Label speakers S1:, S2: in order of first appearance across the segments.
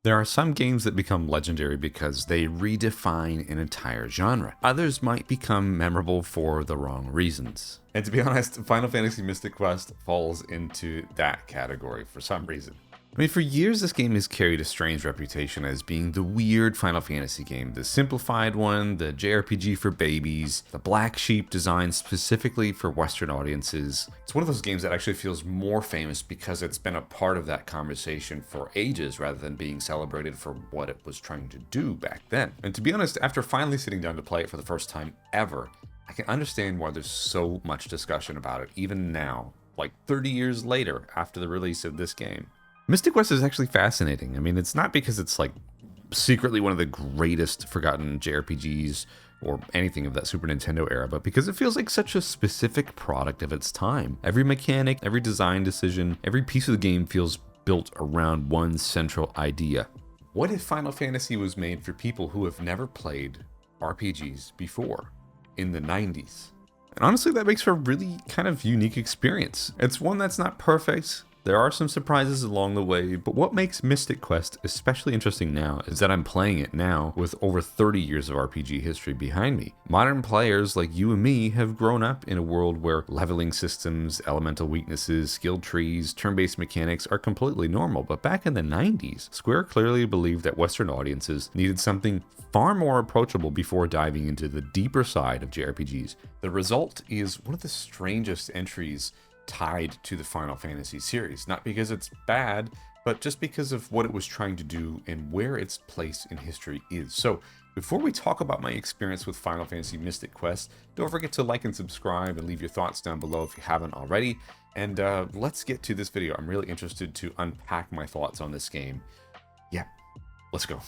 S1: There are some games that become legendary because they redefine an entire genre. Others might become memorable for the wrong reasons. And to be honest, Final Fantasy Mystic Quest falls into that category for some reason. I mean, for years this game has carried a strange reputation as being the weird Final Fantasy game, the simplified one, the JRPG for babies, the black sheep designed specifically for Western audiences. It's one of those games that actually feels more famous because it's been a part of that conversation for ages rather than being celebrated for what it was trying to do back then. And to be honest, after finally sitting down to play it for the first time ever, I can understand why there's so much discussion about it, even now, like 30 years later after the release of this game. Mystic Quest is actually fascinating. I mean, it's not because it's like secretly one of the greatest forgotten JRPGs or anything of that Super Nintendo era, but because it feels like such a specific product of its time. Every mechanic, every design decision, every piece of the game feels built around one central idea. What if Final Fantasy was made for people who have never played RPGs before in the 90s? And honestly, that makes for a really kind of unique experience. It's one that's not perfect. There are some surprises along the way, but what makes Mystic Quest especially interesting now is that I'm playing it now with over 30 years of RPG history behind me. Modern players like you and me have grown up in a world where leveling systems, elemental weaknesses, skill trees, turn-based mechanics are completely normal, but back in the 90s, Square clearly believed that Western audiences needed something far more approachable before diving into the deeper side of JRPGs. The result is one of the strangest entries tied to the Final Fantasy series, not because it's bad, but just because of what it was trying to do and where its place in history is. So before we talk about my experience with Final Fantasy Mystic Quest, don't forget to like and subscribe and leave your thoughts down below if you haven't already. And let's get to this video. I'm really interested to unpack my thoughts on this game. Yeah, let's go.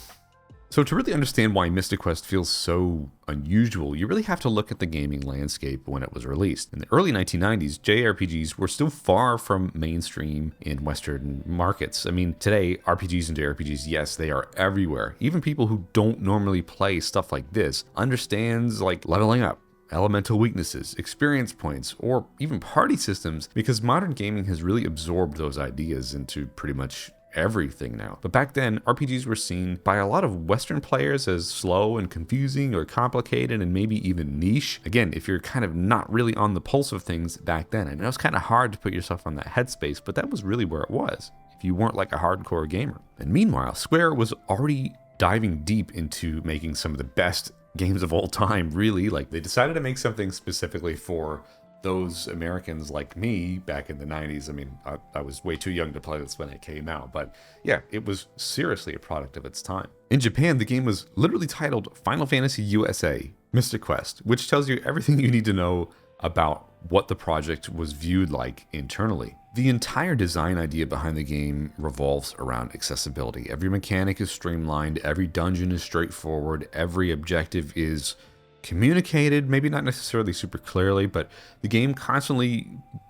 S1: So to really understand why Mystic Quest feels so unusual, you really have to look at the gaming landscape when it was released. In the early 1990s, JRPGs were still far from mainstream in Western markets. I mean, today, RPGs and JRPGs, yes, they are everywhere. Even people who don't normally play stuff like this understands like leveling up, elemental weaknesses, experience points, or even party systems, because modern gaming has really absorbed those ideas into pretty much everything now. But back then, RPGs were seen by a lot of Western players as slow and confusing or complicated and maybe even niche. Again, if you're kind of not really on the pulse of things back then, I know it's kind of hard to put yourself on that headspace, but that was really where it was, if you weren't like a hardcore gamer. And meanwhile, Square was already diving deep into making some of the best games of all time, really. Like, they decided to make something specifically for those Americans like me back in the 90s. I mean, I was way too young to play this when it came out, but yeah, it was seriously a product of its time. In Japan, the game was literally titled Final Fantasy USA Mystic Quest, which tells you everything you need to know about what the project was viewed like internally. The entire design idea behind the game revolves around accessibility. Every mechanic is streamlined, every dungeon is straightforward, every objective is communicated, maybe not necessarily super clearly, but the game constantly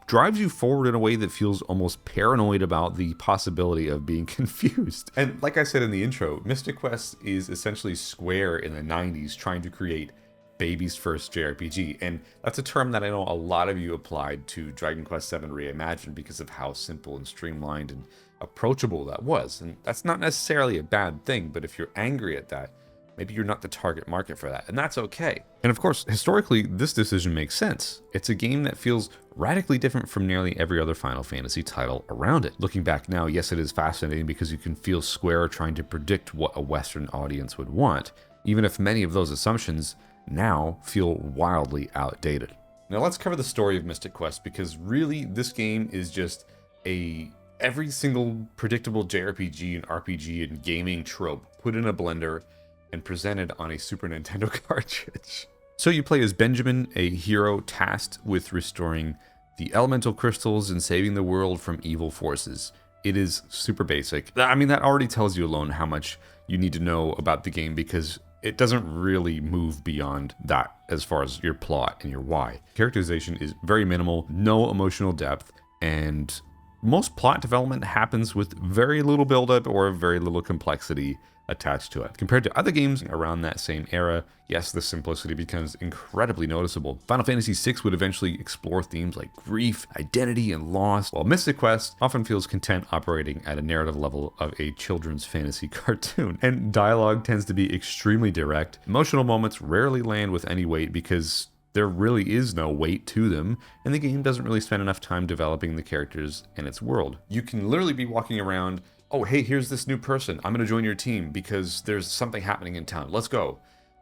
S1: drives you forward in a way that feels almost paranoid about the possibility of being confused. And like I said in the intro, Mystic Quest is essentially Square in the 90s trying to create baby's first JRPG, and that's a term that I know a lot of you applied to Dragon Quest VII Reimagined because of how simple and streamlined and approachable that was. And that's not necessarily a bad thing, but if you're angry at that, maybe you're not the target market for that, and that's okay. And of course, historically, this decision makes sense. It's a game that feels radically different from nearly every other Final Fantasy title around it. Looking back now, yes, it is fascinating because you can feel Square trying to predict what a Western audience would want, even if many of those assumptions now feel wildly outdated. Now let's cover the story of Mystic Quest, because really this game is just every single predictable JRPG and RPG and gaming trope put in a blender and presented on a Super Nintendo cartridge. So you play as Benjamin, a hero tasked with restoring the elemental crystals and saving the world from evil forces. It is super basic. I mean, that already tells you alone how much you need to know about the game, because it doesn't really move beyond that as far as your plot and your why. Characterization is very minimal, no emotional depth, and most plot development happens with very little buildup or very little complexity attached to it. Compared to other games around that same era, yes, the simplicity becomes incredibly noticeable. Final Fantasy VI would eventually explore themes like grief, identity, and loss, while Mystic Quest often feels content operating at a narrative level of a children's fantasy cartoon. And dialogue tends to be extremely direct. Emotional moments rarely land with any weight because there really is no weight to them, and the game doesn't really spend enough time developing the characters and its world. You can literally be walking around, oh, hey, here's this new person. I'm going to join your team because there's something happening in town. Let's go.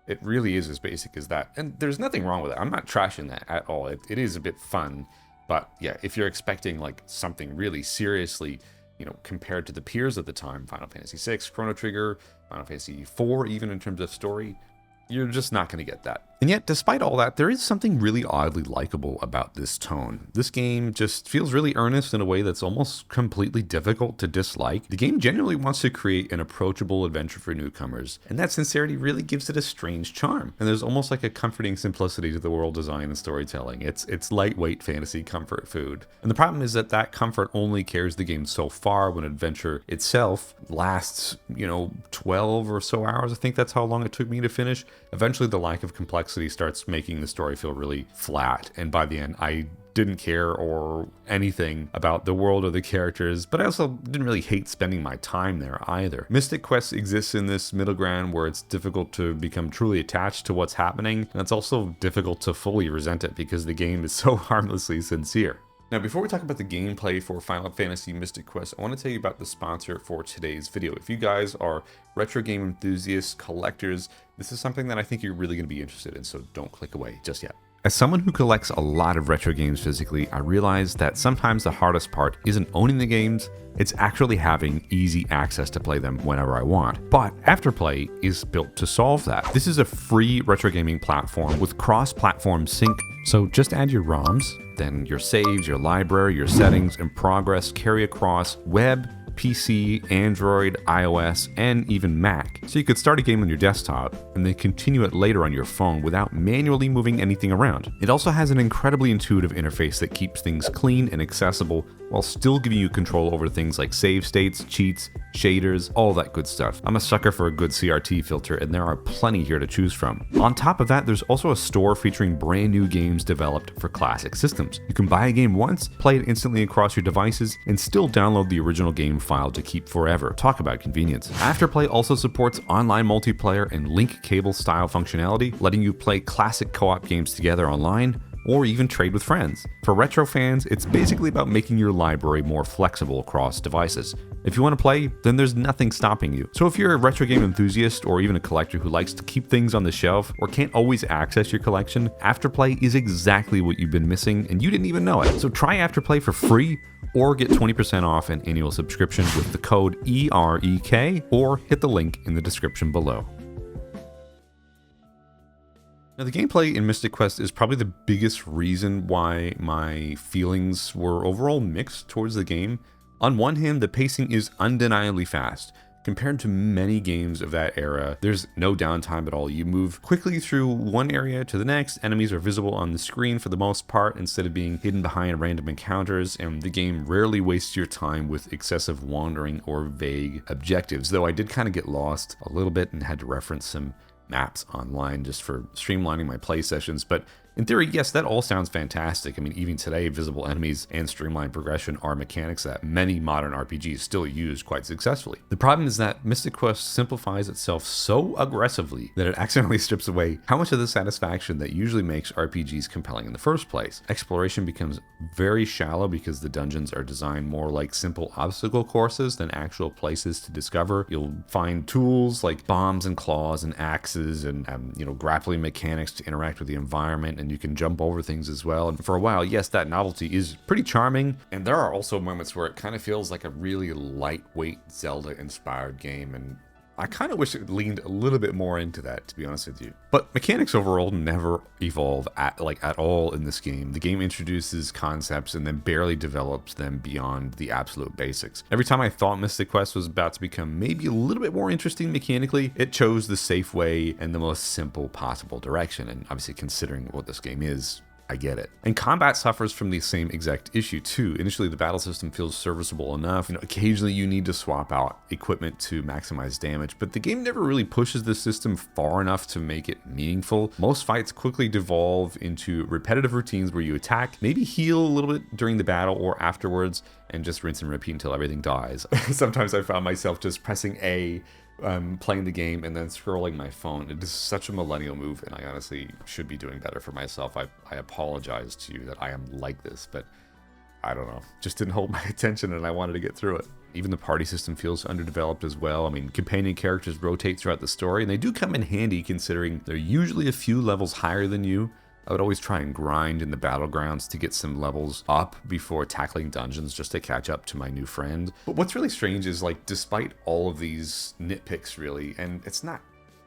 S1: It really is as basic as that. And there's nothing wrong with it. I'm not trashing that at all. It is a bit fun. But yeah, if you're expecting like something really seriously, compared to the peers at the time, Final Fantasy VI, Chrono Trigger, Final Fantasy IV, even in terms of story, you're just not going to get that. And yet, despite all that, there is something really oddly likable about this tone. This game just feels really earnest in a way that's almost completely difficult to dislike. The game genuinely wants to create an approachable adventure for newcomers, and that sincerity really gives it a strange charm. And there's almost like a comforting simplicity to the world design and storytelling. It's lightweight fantasy comfort food. And the problem is that comfort only carries the game so far when adventure itself lasts, 12 or so hours. I think that's how long it took me to finish. Eventually, the lack of complexity starts making the story feel really flat, and by the end I didn't care or anything about the world or the characters, but I also didn't really hate spending my time there either. Mystic Quest exists in this middle ground where it's difficult to become truly attached to what's happening, and it's also difficult to fully resent it because the game is so harmlessly sincere. Now, before we talk about the gameplay for Final Fantasy Mystic Quest, I want to tell you about the sponsor for today's video. If you guys are retro game enthusiasts, collectors, this is something that I think you're really going to be interested in, so don't click away just yet. As someone who collects a lot of retro games physically, I realize that sometimes the hardest part isn't owning the games, it's actually having easy access to play them whenever I want. But Afterplay is built to solve that. This is a free retro gaming platform with cross-platform sync, so just add your ROMs, then your saves, your library, your settings, and progress carry across web, PC, Android, iOS, and even Mac. So you could start a game on your desktop and then continue it later on your phone without manually moving anything around. It also has an incredibly intuitive interface that keeps things clean and accessible while still giving you control over things like save states, cheats, shaders, all that good stuff. I'm a sucker for a good CRT filter, and there are plenty here to choose from. On top of that, there's also a store featuring brand new games developed for classic systems. You can buy a game once, play it instantly across your devices, and still download the original game file to keep forever. Talk about convenience. Afterplay also supports online multiplayer and link cable style functionality, letting you play classic co-op games together online, or even trade with friends. For retro fans, it's basically about making your library more flexible across devices. If you want to play, then there's nothing stopping you. So if you're a retro game enthusiast or even a collector who likes to keep things on the shelf or can't always access your collection, Afterplay is exactly what you've been missing and you didn't even know it. So try Afterplay for free or get 20% off an annual subscription with the code EREK or hit the link in the description below. Now, the gameplay in Mystic Quest is probably the biggest reason why my feelings were overall mixed towards the game. On one hand, the pacing is undeniably fast. Compared to many games of that era, there's no downtime at all. You move quickly through one area to the next, enemies are visible on the screen for the most part instead of being hidden behind random encounters, and the game rarely wastes your time with excessive wandering or vague objectives, though I did kind of get lost a little bit and had to reference some maps online just for streamlining my play sessions. But in theory, yes, that all sounds fantastic. I mean, even today, visible enemies and streamlined progression are mechanics that many modern RPGs still use quite successfully. The problem is that Mystic Quest simplifies itself so aggressively that it accidentally strips away how much of the satisfaction that usually makes RPGs compelling in the first place. Exploration becomes very shallow because the dungeons are designed more like simple obstacle courses than actual places to discover. You'll find tools like bombs and claws and axes and grappling mechanics to interact with the environment, and you can jump over things as well. And for a while, yes, that novelty is pretty charming. And there are also moments where it kind of feels like a really lightweight Zelda-inspired game, and I kind of wish it leaned a little bit more into that, to be honest with you. But mechanics overall never evolve at all in this game. The game introduces concepts and then barely develops them beyond the absolute basics. Every time I thought Mystic Quest was about to become maybe a little bit more interesting mechanically, it chose the safe way and the most simple possible direction. And obviously, considering what this game is, I get it. And combat suffers from the same exact issue too. Initially, the battle system feels serviceable enough. Occasionally you need to swap out equipment to maximize damage, but the game never really pushes the system far enough to make it meaningful. Most fights quickly devolve into repetitive routines where you attack, maybe heal a little bit during the battle or afterwards, and just rinse and repeat until everything dies. Sometimes I found myself just pressing A, playing the game and then scrolling my phone. It is such a millennial move, and I honestly should be doing better for myself. I apologize to you that I am like this, but I don't know. Just didn't hold my attention and I wanted to get through it. Even the party system feels underdeveloped as well. I mean, companion characters rotate throughout the story, and they do come in handy considering they're usually a few levels higher than you. I would always try and grind in the battlegrounds to get some levels up before tackling dungeons just to catch up to my new friend. But what's really strange is, like, despite all of these nitpicks really, and it's not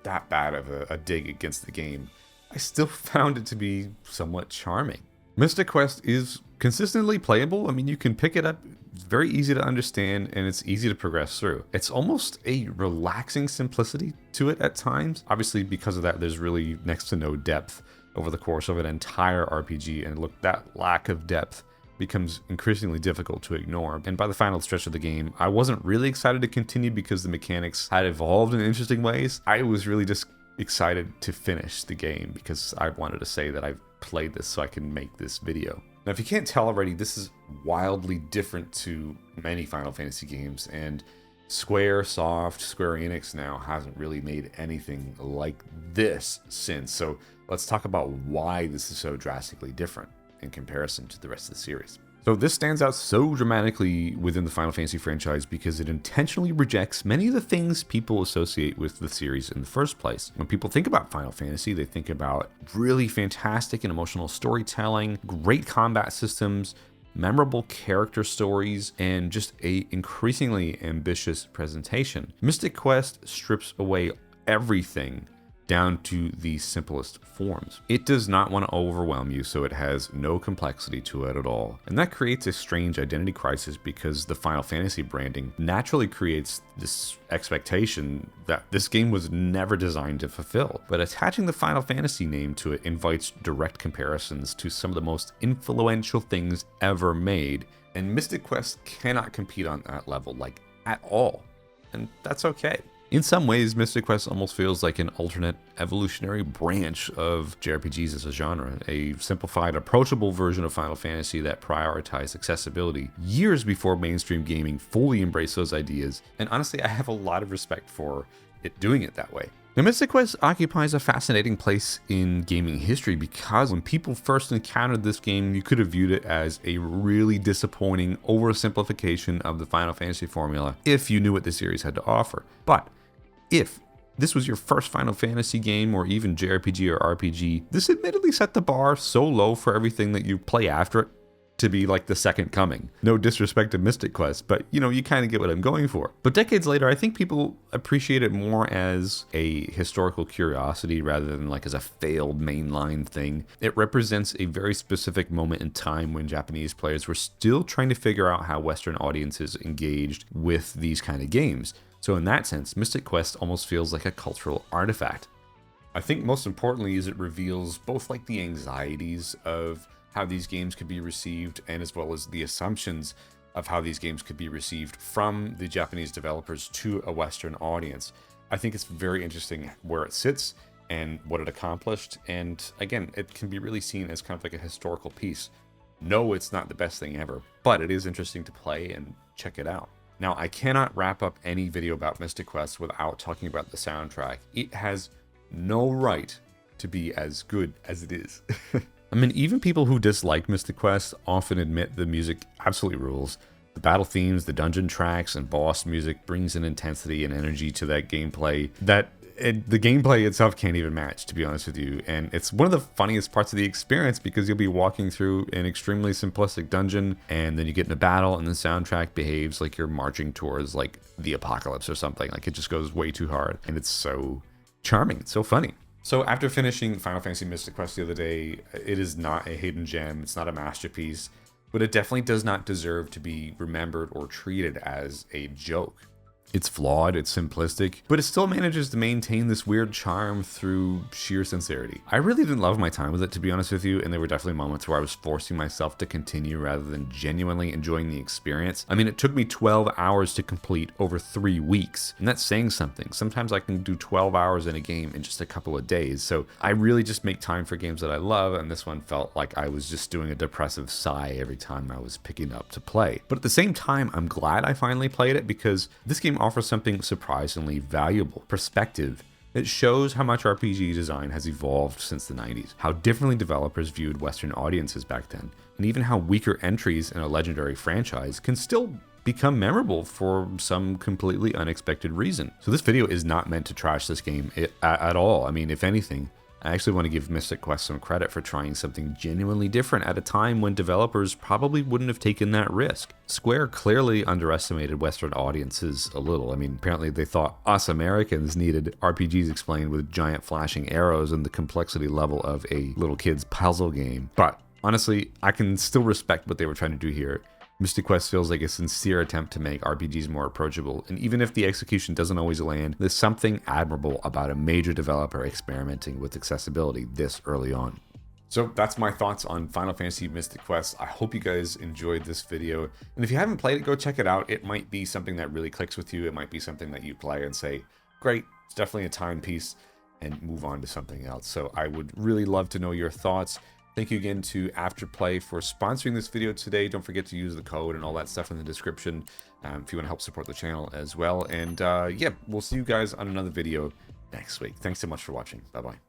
S1: that bad of a dig against the game, I still found it to be somewhat charming. Mystic Quest is consistently playable. I mean, you can pick it up, it's very easy to understand, and it's easy to progress through. It's almost a relaxing simplicity to it at times. Obviously, because of that, there's really next to no depth over the course of an entire RPG, and look, that lack of depth becomes increasingly difficult to ignore. And by the final stretch of the game, I wasn't really excited to continue because the mechanics had evolved in interesting ways. I was really just excited to finish the game because I wanted to say that I've played this so I can make this video. Now, if you can't tell already, this is wildly different to many Final Fantasy games, and Square Enix now hasn't really made anything like this since. So let's talk about why this is so drastically different in comparison to the rest of the series. So this stands out so dramatically within the Final Fantasy franchise because it intentionally rejects many of the things people associate with the series in the first place. When people think about Final Fantasy, they think about really fantastic and emotional storytelling, great combat systems, memorable character stories, and just a increasingly ambitious presentation. Mystic Quest strips away everything down to the simplest forms. It does not want to overwhelm you, so it has no complexity to it at all. And that creates a strange identity crisis because the Final Fantasy branding naturally creates this expectation that this game was never designed to fulfill. But attaching the Final Fantasy name to it invites direct comparisons to some of the most influential things ever made, and Mystic Quest cannot compete on that level, like, at all. And that's okay. In some ways, Mystic Quest almost feels like an alternate evolutionary branch of JRPGs as a genre, a simplified, approachable version of Final Fantasy that prioritized accessibility years before mainstream gaming fully embraced those ideas, and honestly, I have a lot of respect for it doing it that way. Now, Mystic Quest occupies a fascinating place in gaming history because when people first encountered this game, you could have viewed it as a really disappointing oversimplification of the Final Fantasy formula if you knew what the series had to offer. But if this was your first Final Fantasy game or even JRPG or RPG, this admittedly set the bar so low for everything that you play after it to be like the second coming. No disrespect to Mystic Quest, but you kind of get what I'm going for. But decades later, I think people appreciate it more as a historical curiosity rather than like as a failed mainline thing. It represents a very specific moment in time when Japanese players were still trying to figure out how Western audiences engaged with these kind of games. So in that sense, Mystic Quest almost feels like a cultural artifact. I think most importantly is it reveals both like the anxieties of how these games could be received and as well as the assumptions of how these games could be received from the Japanese developers to a Western audience. I think it's very interesting where it sits and what it accomplished, and again, it can be really seen as kind of like a historical piece. No, it's not the best thing ever, but it is interesting to play and check it out. Now, I cannot wrap up any video about Mystic Quest without talking about the soundtrack. It has no right to be as good as it is. I mean, even people who dislike Mystic Quest often admit the music absolutely rules. The battle themes, the dungeon tracks, and boss music brings an intensity and energy to that gameplay that the gameplay itself can't even match, to be honest with you. And it's one of the funniest parts of the experience because you'll be walking through an extremely simplistic dungeon and then you get in a battle and the soundtrack behaves like you're marching towards like the apocalypse or something. Like it just goes way too hard and it's so charming. It's so funny. So after finishing Final Fantasy Mystic Quest the other day, it is not a hidden gem. It's not a masterpiece, but it definitely does not deserve to be remembered or treated as a joke. It's flawed, it's simplistic, but it still manages to maintain this weird charm through sheer sincerity. I really didn't love my time with it, to be honest with you, and there were definitely moments where I was forcing myself to continue rather than genuinely enjoying the experience. I mean, it took me 12 hours to complete over 3 weeks, and that's saying something. Sometimes I can do 12 hours in a game in just a couple of days, so I really just make time for games that I love, and this one felt like I was just doing a depressive sigh every time I was picking up to play. But at the same time, I'm glad I finally played it because this game offers something surprisingly valuable: perspective. It shows how much RPG design has evolved since the 90s, how differently developers viewed Western audiences back then, and even how weaker entries in a legendary franchise can still become memorable for some completely unexpected reason. So this video is not meant to trash this game at all. I mean, if anything, I actually want to give Mystic Quest some credit for trying something genuinely different at a time when developers probably wouldn't have taken that risk. Square clearly underestimated Western audiences a little. I mean, apparently they thought us Americans needed RPGs explained with giant flashing arrows and the complexity level of a little kid's puzzle game. But honestly, I can still respect what they were trying to do here. Mystic Quest feels like a sincere attempt to make RPGs more approachable, and even if the execution doesn't always land, there's something admirable about a major developer experimenting with accessibility this early on. So that's my thoughts on Final Fantasy Mystic Quest. I hope you guys enjoyed this video, and if you haven't played it, go check it out. It might be something that really clicks with you. It might be something that you play and say, great, it's definitely a timepiece, and move on to something else. So I would really love to know your thoughts. Thank you again to Afterplay for sponsoring this video today. Don't forget to use the code and all that stuff in the description if you want to help support the channel as well. And yeah, we'll see you guys on another video next week. Thanks so much for watching. Bye-bye.